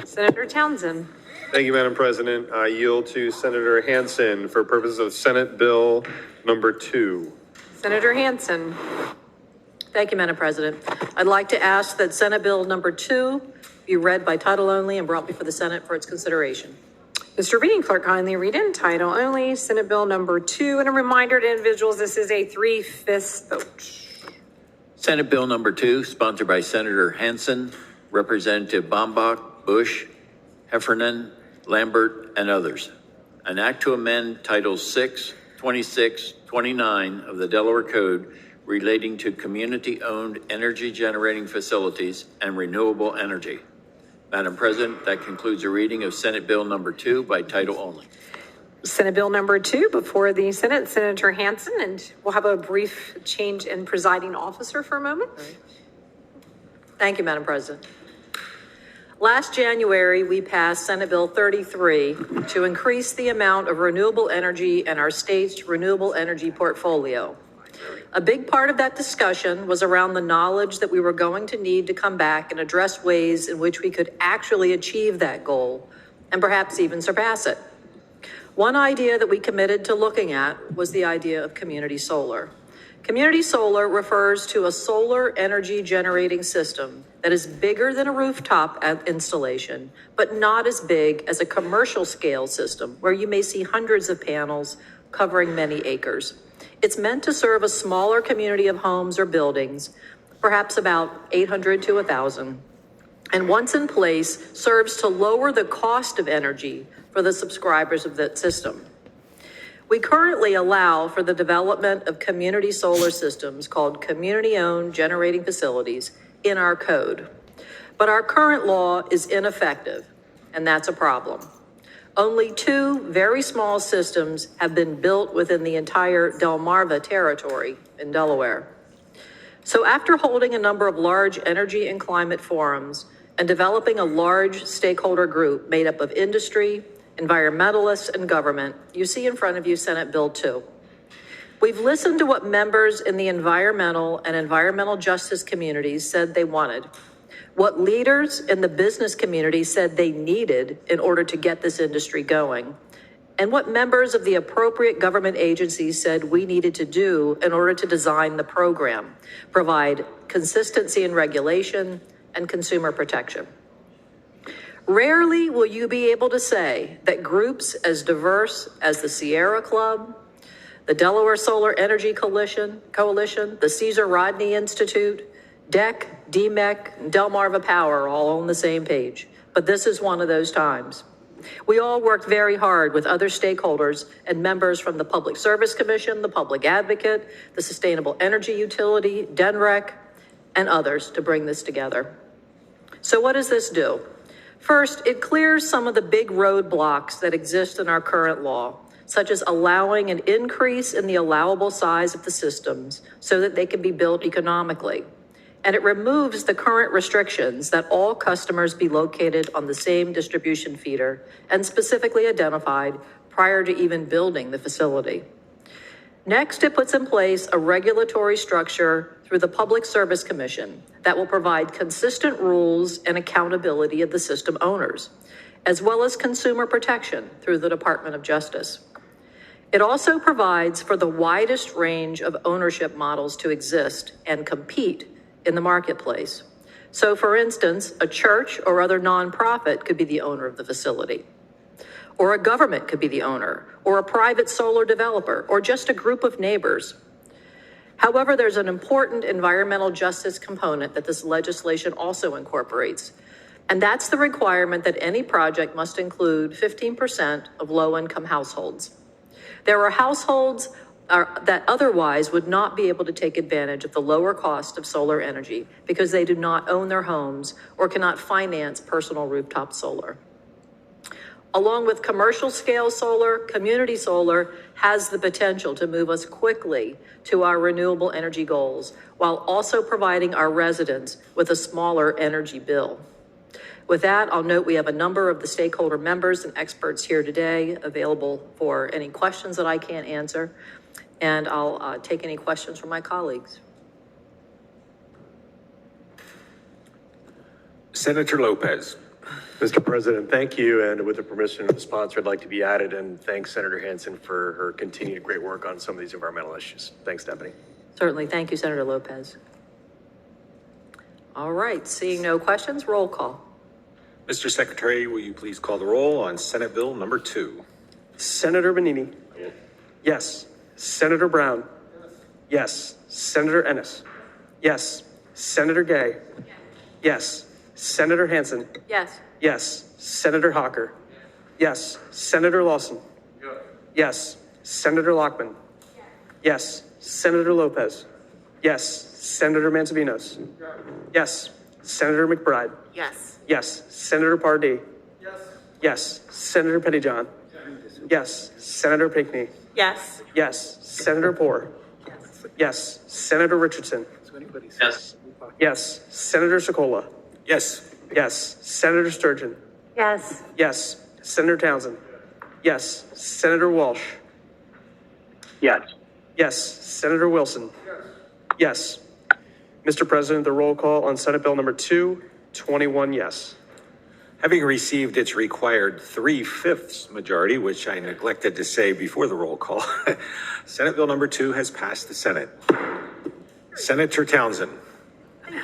Senator Townsend. Thank you, Madam President. I yield to Senator Hansen for purposes of Senate Bill number 2. Senator Hansen. Thank you, Madam President. I'd like to ask that Senate Bill number 2 be read by title only and brought before the Senate for its consideration. Mr. Reading Clerk, kindly read in title only, Senate Bill number 2. And a reminder to individuals, this is a 3/5 vote. Senate Bill number 2, sponsored by Senator Hansen, Representative Bombach, Bush, Heffernan, Lambert, and others. An act to amend Titles 6, 26, 29 of the Delaware Code relating to community-owned energy generating facilities and renewable energy. Madam President, that concludes the reading of Senate Bill number 2 by title only. Senate Bill number 2 before the Senate, Senator Hansen, and we'll have a brief change in presiding officer for a moment. Thank you, Madam President. Last January, we passed Senate Bill 33 to increase the amount of renewable energy in our state's renewable energy portfolio. A big part of that discussion was around the knowledge that we were going to need to come back and address ways in which we could actually achieve that goal and perhaps even surpass it. One idea that we committed to looking at was the idea of community solar. Community solar refers to a solar energy generating system that is bigger than a rooftop installation, but not as big as a commercial scale system where you may see hundreds of panels covering many acres. It's meant to serve a smaller community of homes or buildings, perhaps about 800 to 1,000, and once in place, serves to lower the cost of energy for the subscribers of that system. We currently allow for the development of community solar systems called community-owned generating facilities in our code. But our current law is ineffective, and that's a problem. Only 2 very small systems have been built within the entire Delmarva territory in Delaware. So after holding a number of large energy and climate forums and developing a large stakeholder group made up of industry, environmentalists, and government, you see in front of you Senate Bill 2. We've listened to what members in the environmental and environmental justice communities said they wanted, what leaders in the business community said they needed in order to get this industry going, and what members of the appropriate government agencies said we needed to do in order to design the program, provide consistency in regulation and consumer protection. Rarely will you be able to say that groups as diverse as the Sierra Club, the Delaware Solar Energy Coalition, the Cesar Rodney Institute, DEC, DMEC, and Delmarva Power are all on the same page, but this is one of those times. We all worked very hard with other stakeholders and members from the Public Service Commission, the Public Advocate, the Sustainable Energy Utility, DENREC, and others to bring this together. So what does this do? First, it clears some of the big roadblocks that exist in our current law, such as allowing an increase in the allowable size of the systems so that they can be built economically. And it removes the current restrictions that all customers be located on the same distribution feeder and specifically identified prior to even building the facility. Next, it puts in place a regulatory structure through the Public Service Commission that will provide consistent rules and accountability of the system owners, as well as consumer protection through the Department of Justice. It also provides for the widest range of ownership models to exist and compete in the marketplace. So for instance, a church or other nonprofit could be the owner of the facility, or a government could be the owner, or a private solar developer, or just a group of neighbors. However, there's an important environmental justice component that this legislation also incorporates, and that's the requirement that any project must include 15% of low-income households. There are households that otherwise would not be able to take advantage of the lower cost of solar energy because they do not own their homes or cannot finance personal rooftop solar. Along with commercial scale solar, community solar has the potential to move us quickly to our renewable energy goals while also providing our residents with a smaller energy bill. With that, I'll note we have a number of the stakeholder members and experts here today available for any questions that I can't answer, and I'll take any questions from my colleagues. Senator Lopez. Mr. President, thank you. And with the permission of the sponsor, I'd like to be added and thank Senator Hansen for her continued great work on some of these environmental issues. Thanks, Stephanie. Certainly. Thank you, Senator Lopez. All right, seeing no questions, roll call. Mr. Secretary, will you please call the roll on Senate Bill number 2? Senator Benini. Yes. Senator Brown. Yes. Senator Ennis. Yes. Senator Gay. Yes. Senator Hansen. Yes. Yes. Senator Hawker. Yes. Senator Lawson. Yes. Senator Lockman. Yes. Senator Lopez. Yes. Senator Manzavinos. Yes. Senator McBride. Yes. Yes. Senator Pardee. Yes. Senator Pettyjohn. Yes. Senator Pinckney. Yes. Yes. Senator Poor. Yes. Senator Richardson. Yes. Yes. Senator Sokola. Yes. Yes. Senator Sturgeon. Yes. Yes. Senator Townsend. Yes. Senator Walsh. Yes. Yes. Senator Wilson. Yes. Mr. President, the roll call on Senate Bill number 2, 21 yes. Having received its required 3/5 majority, which I neglected to say before the roll call, Senate Bill number 2 has passed the Senate. Senator Townsend.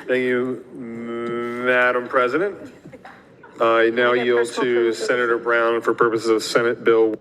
Thank you, Madam President. I now yield to Senator Brown for purposes of Senate Bill